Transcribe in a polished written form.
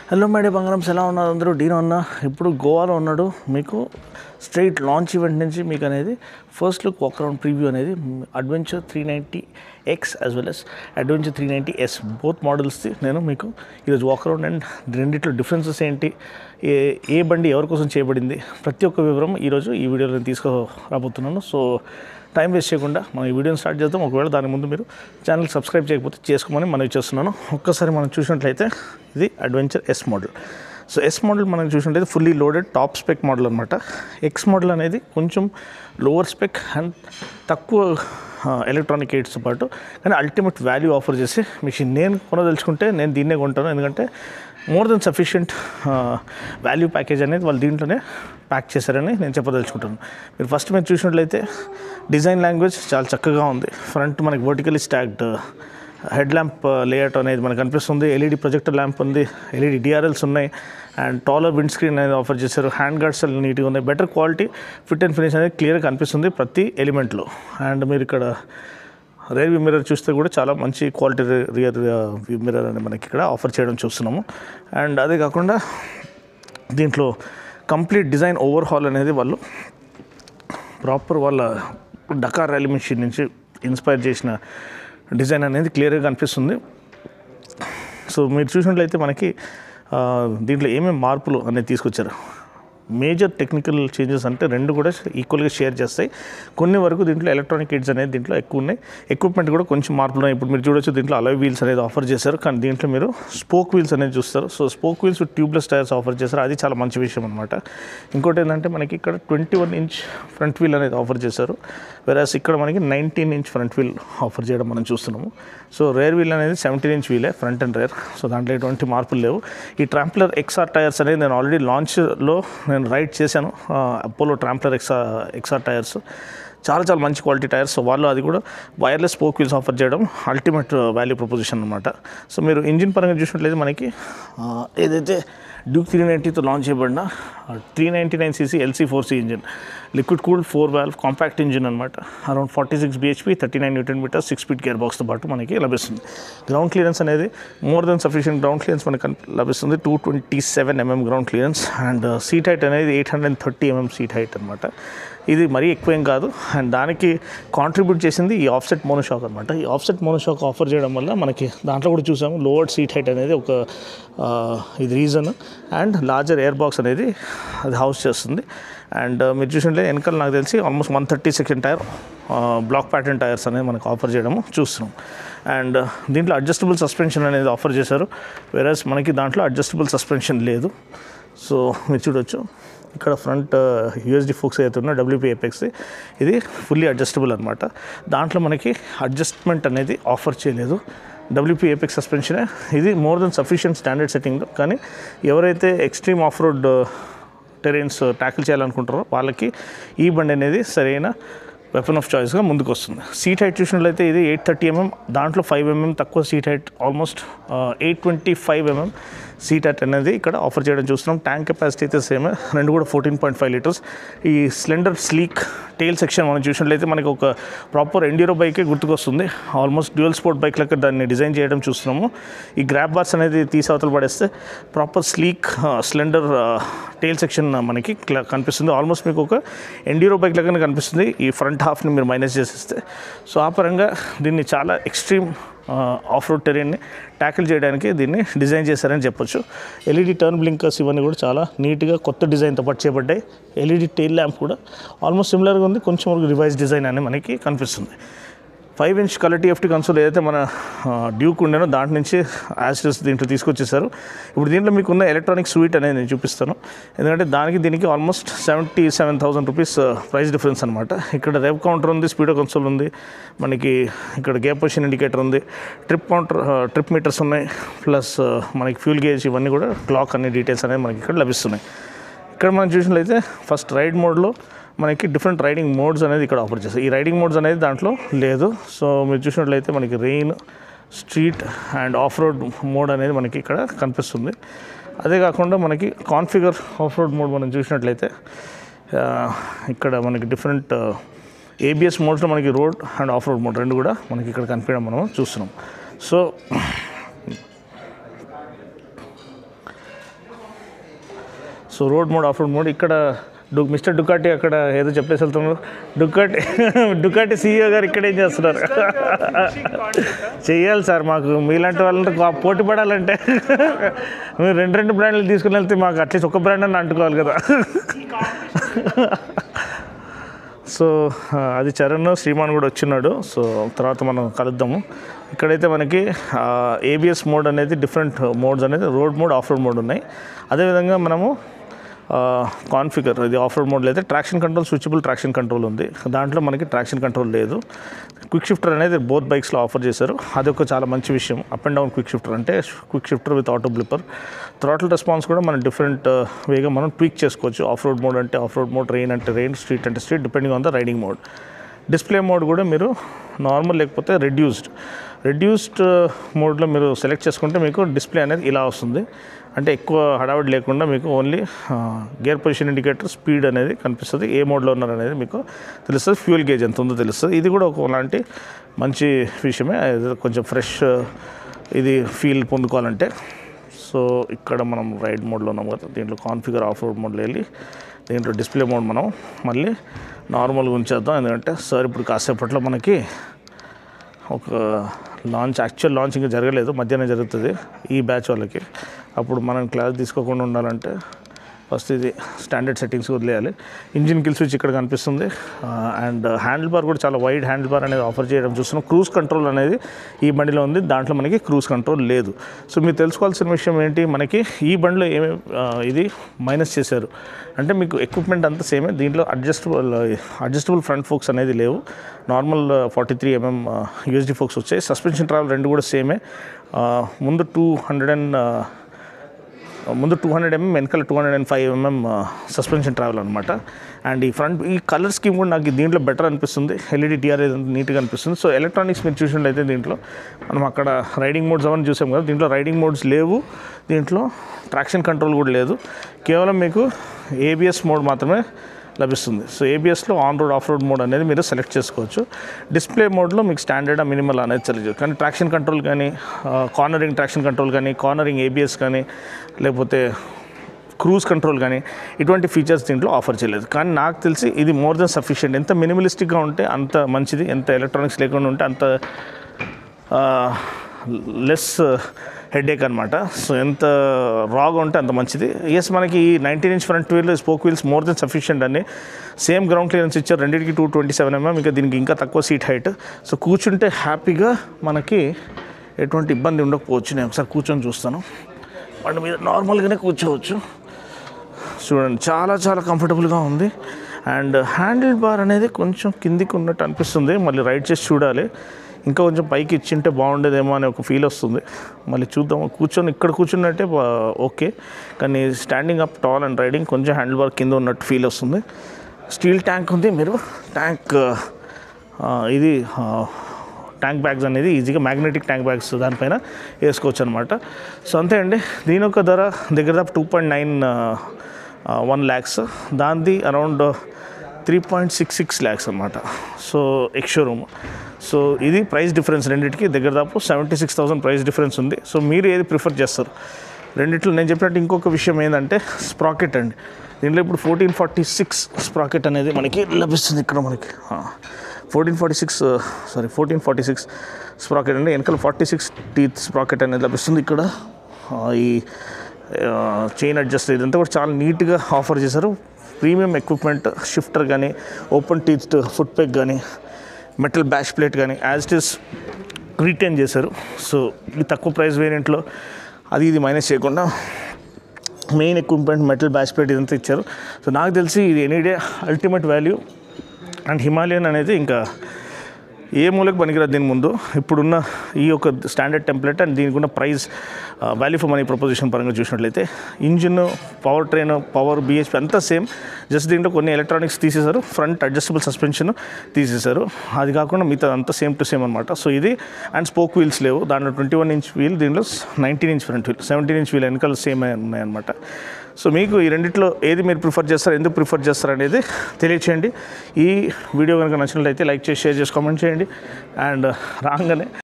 Hello May Day బంగారమ్స్, ఎలా ఉన్నారు అందరూ? డీనో అన్న ఇప్పుడు గోవాలో ఉన్నాడు. మీకు స్ట్రైట్ లాంచ్ ఈవెంట్ నుంచి మీకు అనేది first look walk around preview అనేది adventure 390X as well as adventure 390S both మోడల్స్ది నేను మీకు ఈరోజు వాక్ అరౌండ్ అండ్ రెండిట్లో డిఫరెన్సెస్ ఏంటి, ఏ బండి ఎవరి కోసం చేయబడింది, ప్రతి ఒక్క వివరం ఈరోజు ఈ వీడియోలో నేను తీసుకురాబోతున్నాను. సో టైం వేస్ట్ చేయకుండా మనం ఈ వీడియోని స్టార్ట్ చేద్దాం. ఒకవేళ దాని ముందు మీరు ఛానల్ సబ్స్క్రైబ్ చేయకపోతే చేసుకోమని మనవి చేస్తున్నాను. ఒక్కసారి మనం చూసినట్లయితే ఇది adventure yes model. So yes model మనం చూసినట్లయితే fully loaded top spec model అనమాట. ఎక్స్ మోడల్ అనేది కొంచెం లోవర్ స్పెక్ అండ్ తక్కువ ఎలక్ట్రానిక్ ఎయిడ్స్తో పాటు కానీ అల్టిమేట్ వాల్యూ ఆఫర్ చేసి మిషన్ నేను కొనదలుచుకుంటే నేను దీన్నే కొంటాను. ఎందుకంటే more than sufficient value package అనేది వాళ్ళు దీంట్లోనే ప్యాక్ చేశారని నేను చెప్పదలుచుకుంటాను. మీరు ఫస్ట్ మీరు చూసినట్లయితే డిజైన్ లాంగ్వేజ్ చాలా చక్కగా ఉంది. ఫ్రంట్ మనకి vertically stacked head lamp layout అనేది మనకు కనిపిస్తుంది. ఎల్ఈడి ప్రొజెక్టర్ ల్యాంప్ ఉంది, ఎల్ఈడి డిఆర్ఎల్స్ ఉన్నాయి అండ్ టాలర్ విండ్ స్క్రీన్ అనేది ఆఫర్ చేశారు. హ్యాండ్ గార్డ్స్ నీట్గా ఉన్నాయి. Better quality fit and finish అనేది క్లియర్గా కనిపిస్తుంది ప్రతి ఎలిమెంట్లో. అండ్ మీరు ఇక్కడ రియర్ వ్యూ మిర్రర్ చూస్తే కూడా చాలా మంచి క్వాలిటీ రియర్ వ్యూ మిర్రర్ అని మనకి ఇక్కడ ఆఫర్ చేయడం చూస్తున్నాము. అండ్ అదే కాకుండా దీంట్లో కంప్లీట్ డిజైన్ ఓవర్హాల్ అనేది వాళ్ళు ప్రాపర్ వాళ్ళ డకార్ ర్యాలీ మెషిన్ నుంచి ఇన్స్పైర్ చేసిన డిజైన్ అనేది క్లియర్గా కనిపిస్తుంది. సో మీరు చూసినట్లయితే మనకి దీంట్లో ఏమేమి మార్పులు అనేది తీసుకొచ్చారు. మేజర్ టెక్నికల్ చేంజెస్ అంటే రెండు కూడా ఈక్వల్గా షేర్ చేస్తాయి. కొన్ని వరకు దీంట్లో ఎలక్ట్రానిక్ ఎయిడ్స్ అనేది దీంట్లో ఎక్కువ ఉన్నాయి. ఎక్విప్మెంట్ కూడా కొంచెం మార్పులు ఉన్నాయి. ఇప్పుడు మీరు చూడొచ్చు దీంట్లో అలాయ్ వీల్స్ అనేది ఆఫర్ చేశారు, కానీ దీంట్లో మీరు స్పోక్ వీల్స్ అనేది చూస్తారు. So spoke wheels tubeless tyres offer చేశారు, అది చాలా మంచి విషయం అనమాట. ఇంకోటి ఏంటంటే మనకి ఇక్కడ 21 ఇంచ్ ఫ్రంట్ వీల్ అనేది ఆఫర్ చేశారు, వెరాస్ ఇక్కడ మనకి 19 ఇంచ్ ఫ్రంట్ వీల్ ఆఫర్ చేయడం మనం చూస్తున్నాము. సో రేర్ వీల్ అనేది 17 ఇంచ్ వీలే ఫ్రంట్ అండ్ రేర్. సో దాంట్లో ఎటువంటి మార్పులు లేవు. ఈ ట్రాంప్లర్ ఎక్స్ఆర్ టైర్స్ అనేది నేను ఆల్రెడీ లాంచ్లో నేను రైడ్ చేశాను. అపోలో ట్రాంప్లర్ ఎక్స్ఆర్ టైర్స్ చాలా మంచి క్వాలిటీ టైర్స్. సో వాళ్ళు అది కూడా వైర్లెస్ స్పోక్ వీల్స్ ఆఫర్ చేయడం అల్టిమేట్ వాల్యూ ప్రపోజిషన్ అనమాట. సో మీరు ఇంజిన్ పరంగా చూసినట్లయితే మనకి ఏదైతే డ్యూక్ 390తో లాంచ్ చేయబడిన 399cc LC4C engine, liquid cooled 4 valve compact engine అనమాట. Around 46 bhp 39 Nm 6 speed gear బాక్స్తో పాటు మనకి లభిస్తుంది. గ్రౌండ్ క్లియరెన్స్ అనేది more than sufficient ground clearance మనకి లభిస్తుంది. 227 mm ground clearance and seat height అనేది 830 mm సీట్ హైట్ అనమాట. ఇది మరీ ఎక్కువేం కాదు. అండ్ దానికి కాంట్రిబ్యూట్ చేసింది ఈ ఆఫ్సెట్ మోనోషాక్ అనమాట. ఈ ఆఫ్సెట్ మోనోషాక్ ఆఫర్ చేయడం వల్ల మనకి దాంట్లో కూడా చూసాము లోవర్ సీట్ హైట్ అనేది ఒక ఇది reason. And larger air box అనేది అది హౌస్ చేస్తుంది. అండ్ మీరు చూసినట్లే వెనకాల నాకు తెలిసి almost 132 tyre block pattern tyres అనేది మనకు ఆఫర్ చేయడము చూస్తున్నాం. అండ్ దీంట్లో అడ్జస్టబుల్ సస్పెన్షన్ అనేది ఆఫర్ చేశారు, వేరేస్ మనకి దాంట్లో అడ్జస్టబుల్ సస్పెన్షన్ లేదు. సో మీరు చూడొచ్చు ఇక్కడ ఫ్రంట్ USD ఫోక్స్ అయితే ఉన్న WP Apex ఇది ఫుల్లీ అడ్జస్టబుల్ అనమాట. దాంట్లో మనకి అడ్జస్ట్మెంట్ అనేది ఆఫర్ చేయలేదు. WP Apex సస్పెన్షన్ ఇది మోర్ దెన్ సఫిషియంట్ స్టాండర్డ్ సెట్టింగ్లో. కానీ ఎవరైతే ఎక్స్ట్రీమ్ ఆఫ్ రోడ్ టెరెయిన్స్ ట్యాకిల్ చేయాలనుకుంటారో వాళ్ళకి ఈ బండి అనేది సరైన వెపన్ ఆఫ్ చాయిస్గా ముందుకు వస్తుంది. సీట్ హైట్ చూసినట్లయితే ఇది 830 mm, దాంట్లో 5 mm తక్కువ seat height almost 825 mm seat height అనేది ఇక్కడ ఆఫర్ చేయడం చూస్తున్నాం. ట్యాంక్ కెపాసిటీ అయితే సేమ్, రెండు కూడా 14.5 లీటర్స్. ఈ స్లెండర్ స్లీక్ టెయిల్ సెక్షన్ మనం చూసినట్లయితే మనకి ఒక ప్రాపర్ ఎండ్యూరో బైకే గుర్తుకొస్తుంది. ఆల్మోస్ట్ డ్యూయల్ స్పోర్ట్ బైక్ లెక్క దాన్ని డిజైన్ చేయడం చూస్తున్నాము. ఈ గ్రాబ్ బార్స్ అనేది తీసి అవతల పడేస్తే proper sleek slender tail section మనకి కనిపిస్తుంది. ఆల్మోస్ట్ మీకు ఒక ఎండ్యూరో బైక్ లెక్కనే కనిపిస్తుంది ఈ ఫ్రంట్ హాఫ్ని మీరు మైనస్ చేసేస్తే. సో ఆ పరంగా దీన్ని చాలా ఎక్స్ట్రీమ్ ఆఫ్ రోడ్ టెరెయిన్ని ట్యాకిల్ చేయడానికి దీన్ని డిజైన్ చేశారని చెప్పొచ్చు. ఎల్ఈడి టర్న్ బ్లింకర్స్ ఇవన్నీ కూడా చాలా నీట్గా కొత్త డిజైన్తో పాటు చేయబడ్డాయి. ఎల్ఈడి టెయిల్ ల్యాంప్ కూడా ఆల్మోస్ట్ సిమిలర్గా ఉంది, కొంచెం వరకు రివైజ్ డిజైన్ అని మనకి కనిపిస్తుంది. 5 ఇంచ్ కలర్ TFT కన్సోల్ ఏదైతే మన డ్యూక్ ఉండేనో దాంట్ నుంచి యాస్టర్స్ దీంట్లో తీసుకొచ్చేసారు. ఇప్పుడు దీంట్లో మీకున్న ఎలక్ట్రానిక్ స్వీట్ అనేది నేను చూపిస్తాను, ఎందుకంటే దీనికి ఆల్మోస్ట్ 77,000 రూపీస్ ప్రైస్ డిఫరెన్స్ అనమాట. ఇక్కడ రేవ్ కౌంటర్ ఉంది, స్పీడో కన్సోల్ ఉంది, మనకి ఇక్కడ గేర్ పొజిషన్ ఇండికేటర్ ఉంది, ట్రిప్ మీటర్స్ ఉన్నాయి, ప్లస్ మనకి ఫ్యూల్ గేజ్ ఇవన్నీ కూడా క్లాక్ అన్ని డీటెయిల్స్ అనేవి మనకి ఇక్కడ లభిస్తున్నాయి. ఇక్కడ మనం చూసినట్లయితే ఫస్ట్ రైడ్ మోడ్లో మనకి డిఫరెంట్ రైడింగ్ మోడ్స్ అనేది ఇక్కడ ఆఫర్ చేస్తారు. ఈ రైడింగ్ మోడ్స్ అనేది దాంట్లో లేదు. సో మీరు చూసినట్లయితే మనకి rain, street and of road mode అనేది మనకి ఇక్కడ కనిపిస్తుంది. అదే కాకుండా మనకి కాన్ఫిగర్ ఆఫ్ రోడ్ మోడ్ మనం చూసినట్లయితే ఇక్కడ మనకి డిఫరెంట్ ABS మోడ్స్లో మనకి road and of road mode రెండు కూడా మనకి ఇక్కడ కనిపించడం మనం చూస్తున్నాం. So so road mode, off road mode. ఇక్కడ మిస్టర్ డుకాటి అక్కడ ఏదో చెప్పేసి వెళ్తున్నారు. డుకాటి CEO గారు ఇక్కడ ఏం చేస్తున్నారు? చెయ్యాలి సార్, మాకు మీలాంటి వాళ్ళంతా పోటీ పడాలంటే మీరు రెండు బ్రాండ్లు తీసుకుని వెళ్తే మాకు అట్లీస్ట్ ఒక బ్రాండ్ అని అంటుకోవాలి కదా. సో అది చరణ్, శ్రీమాన్ కూడా వచ్చినాడు. సో తర్వాత మనం కలుద్దాము. ఇక్కడైతే మనకి ABS మోడ్ అనేది డిఫరెంట్ మోడ్స్ అనేది road mode, off road mode ఉన్నాయి. అదేవిధంగా మనము కాన్ఫిగర్, ఇది ఆఫ్ రోడ్ మోడ్లో అయితే traction control, switchable traction control ఉంది. దాంట్లో మనకి ట్రాక్షన్ కంట్రోల్ లేదు. క్విక్ షిఫ్టర్ అనేది బోత్ బైక్స్లో ఆఫర్ చేశారు. అదొక చాలా మంచి విషయం. Up and down quick shifter అంటే quick shifter with auto blipper. Throttle response కూడా మనం డిఫరెంట్ వేగా మనం ట్వీక్ చేసుకోవచ్చు. ఆఫ్ రోడ్ మోడ్ అంటే ఆఫ్ రోడ్ మోడ్, రెయిన్ అంటే రెయిన్, స్ట్రీట్ అంటే street, depending on the riding mode. Display mode కూడా మీరు నార్మల్ లేకపోతే రెడ్యూస్డ్ మోడ్లో మీరు సెలెక్ట్ చేసుకుంటే మీకు డిస్ప్లే అనేది ఇలా వస్తుంది. అంటే ఎక్కువ హడావిడి లేకుండా మీకు only gear position indicator, speed అనేది కనిపిస్తుంది. ఏ మోడ్లో ఉన్నారనేది మీకు తెలుస్తుంది. ఫ్యూయల్ గేజ్ ఎంత ఉందో తెలుస్తుంది. ఇది కూడా ఒకలాంటి మంచి విషయమే. కొంచెం ఫ్రెష్ ఇది ఫీల్ పొందుకోవాలంటే. సో ఇక్కడ మనం రైడ్ మోడ్లో ఉన్నాం కదా, దీంట్లో కాన్ఫిగర్ ఆఫ్ రోడ్ మోడ్లో వెళ్ళి దీంట్లో డిస్ప్లే మోడ్ మనం మళ్ళీ నార్మల్గా ఉంచేద్దాం. ఎందుకంటే సార్ ఇప్పుడు కాసేపట్లో మనకి ఒక యాక్చువల్ లాంచ్ ఇంకా జరగలేదు, మధ్యాహ్నం జరుగుతుంది ఈ బ్యాచ్ వాళ్ళకి. అప్పుడు మనం క్లాస్ తీసుకోకుండా ఉండాలంటే ఫస్ట్ ఇది స్టాండర్డ్ సెట్టింగ్స్ వదిలేయాలి. ఇంజిన్ కిల్ స్విచ్ ఇక్కడ కనిపిస్తుంది. అండ్ హ్యాండిల్ బార్ కూడా చాలా వైడ్ హ్యాండిల్ బార్ అనేది ఆఫర్ చేయడం చూస్తున్నాం. క్రూజ్ కంట్రోల్ అనేది ఈ బండిలో ఉంది, దాంట్లో మనకి క్రూజ్ కంట్రోల్ లేదు. సో మీరు తెలుసుకోవాల్సిన విషయం ఏంటి, మనకి ఈ బండిలో ఏమేమి ఇది మైనస్ చేశారు అంటే మీకు ఎక్విప్మెంట్ అంతా సేమే. దీంట్లో అడ్జస్టబుల్ ఫ్రంట్ ఫోక్స్ అనేది లేవు. నార్మల్ 43mm USD ఫోక్స్ వచ్చాయి. సస్పెన్షన్ ట్రావెల్ రెండు కూడా సేమే. ముందు 200mm, వెనకాల 205mm సస్పెన్షన్ ట్రావెల్ అనమాట. అండ్ ఈ కలర్ స్కీమ్ కూడా నాకు దీంట్లో బెటర్ అనిపిస్తుంది. LED TR నీట్గా అనిపిస్తుంది. సో ఎలక్ట్రానిక్స్ మీరు చూసినట్లయితే దీంట్లో మనం అక్కడ రైడింగ్ మోడ్స్ అవన్నీ చూసాం కదా, దీంట్లో రైడింగ్ మోడ్స్ లేవు. దీంట్లో ట్రాక్షన్ కంట్రోల్ కూడా లేదు. కేవలం మీకు ABS మోడ్ మాత్రమే లభిస్తుంది. సో ABSలో on road, off road mode అనేది మీరు సెలెక్ట్ చేసుకోవచ్చు. డిస్ప్లే మోడ్లో మీకు స్టాండర్డ్, మినిమల్ అనేది తెలియదు. కానీ ట్రాక్షన్ కంట్రోల్ కానీ, కార్నరింగ్ ట్రాక్షన్ కంట్రోల్ కానీ, కార్నరింగ్ ABS కానీ, లేకపోతే క్రూజ్ కంట్రోల్ కానీ ఇటువంటి ఫీచర్స్ దీంట్లో ఆఫర్ చేయలేదు. కానీ నాకు తెలిసి ఇది మోర్ దెన్ సఫిషియెంట్. ఎంత మినిమలిస్టిక్గా ఉంటే అంత మంచిది, ఎంత ఎలక్ట్రానిక్స్ లేకుండా ఉంటే అంత లెస్ హెడేక్ అనమాట. సో ఎంత రాగా ఉంటే అంత మంచిది. ఎస్, మనకి 19" front wheel, spoke wheels more then sufficient అండి. సేమ్ గ్రౌండ్ క్లియరెన్స్ ఇచ్చారు, రెండింటికి 227mm. ఇంకా దీనికి ఇంకా తక్కువ సీట్ హైట్. సో కూర్చుంటే హ్యాపీగా మనకి ఎటువంటి ఇబ్బంది ఉండకపోవచ్చు. నేను ఒకసారి కూర్చొని చూస్తాను. బండి మీద నార్మల్గానే కూర్చోవచ్చు. చూడండి, చాలా చాలా కంఫర్టబుల్గా ఉంది. అండ్ హ్యాండిల్ బార్ అనేది కొంచెం కిందికి ఉన్నట్టు అనిపిస్తుంది. మళ్ళీ రైడ్ చేసి చూడాలి. ఇంకా కొంచెం పైకి ఇచ్చింటే బాగుండేదేమో అనే ఒక ఫీల్ వస్తుంది. మళ్ళీ చూద్దాం. ఇక్కడ కూర్చున్నట్టే ఓకే, కానీ standing up tall and riding కొంచెం హ్యాండిల్ బార్ కింద ఉన్నట్టు ఫీల్ వస్తుంది. స్టీల్ ట్యాంక్ ఉంది. మీరు ఇది ట్యాంక్ బ్యాగ్స్ అనేది ఈజీగా మ్యాగ్నెటిక్ ట్యాంక్ బ్యాగ్స్ దానిపైన వేసుకోవచ్చు అనమాట. సో అంతే అండి. దీని యొక్క ధర దగ్గర 2.91 lakhs, దానిది అరౌండ్ 3.66 lakhs అనమాట. So ex-showroom. సో ఇది ప్రైస్ డిఫరెన్స్ రెండింటికి దగ్గర 76,000 ప్రైస్ డిఫరెన్స్ ఉంది. సో మీరు ఏది ప్రిఫర్ చేస్తారు రెండిట్లో? నేను చెప్పినట్టు ఇంకొక విషయం ఏంటంటే స్ప్రాకెట్ అండి. దీంట్లో ఇప్పుడు 1446 స్ప్రాకెట్ అనేది మనకి లభిస్తుంది. ఇక్కడ మనకి 1446 స్ప్రాకెట్ అండి. వెనకాల 46 teeth స్ప్రాకెట్ అనేది లభిస్తుంది. ఇక్కడ ఈ చైన్ అడ్జస్ట్ ఇదంతా కూడా చాలా నీట్గా ఆఫర్ చేశారు. ప్రీమియం ఎక్విప్మెంట్, షిఫ్టర్ కానీ, ఓపెన్ టీత్ ఫుట్ పెగ్ కానీ, మెటల్ బ్యాష్ ప్లేట్ కానీ యాజ్ ఇట్ ఈస్ రిటైన్ చేశారు. సో ఈ తక్కువ ప్రైస్ వేరియంట్లో అది ఇది మైనస్ చేయకుండా main equipment, metal bash plate ఇదంతా ఇచ్చారు. సో నాకు తెలిసి ఇది any day ultimate value. And Himalayan అనేది ఇంకా ఏ మూలకు పనికిరాదు దీని ముందు. ఇప్పుడున్న ఈ యొక్క స్టాండర్డ్ టెంప్లెట్ అండ్ దీనికి ఉన్న price value for money proposition పరంగా చూసినట్లయితే engine, power train, power, BHP అంతా సేమ్. జస్ట్ దీంట్లో కొన్ని ఎలక్ట్రానిక్స్ తీసేశారు. ఫ్రంట్ అడ్జస్టబుల్ సస్పెన్షన్ తీసేశారు. అది కాకుండా మిగతా అంతా సేమ్ టు సేమ్ అనమాట. సో ఇది అండ్ స్పోక్ వీల్స్ లేవు. దాంట్లో 21" వీల్, దీంట్లో 19" ఫ్రంట్ వీల్, 17" వీల్ వెనకాల సేమ్ ఉన్నాయన్నమాట. సో మీకు ఈ రెండిట్లో ఏది మీరు ప్రిఫర్ చేస్తారు, ఎందుకు ప్రిఫర్ చేస్తారు అనేది తెలియచేయండి. ఈ వీడియో కనుక నచ్చినట్లయితే లైక్ చేసి, షేర్ చేసి, కామెంట్ చేయండి. అండ్ రాగానే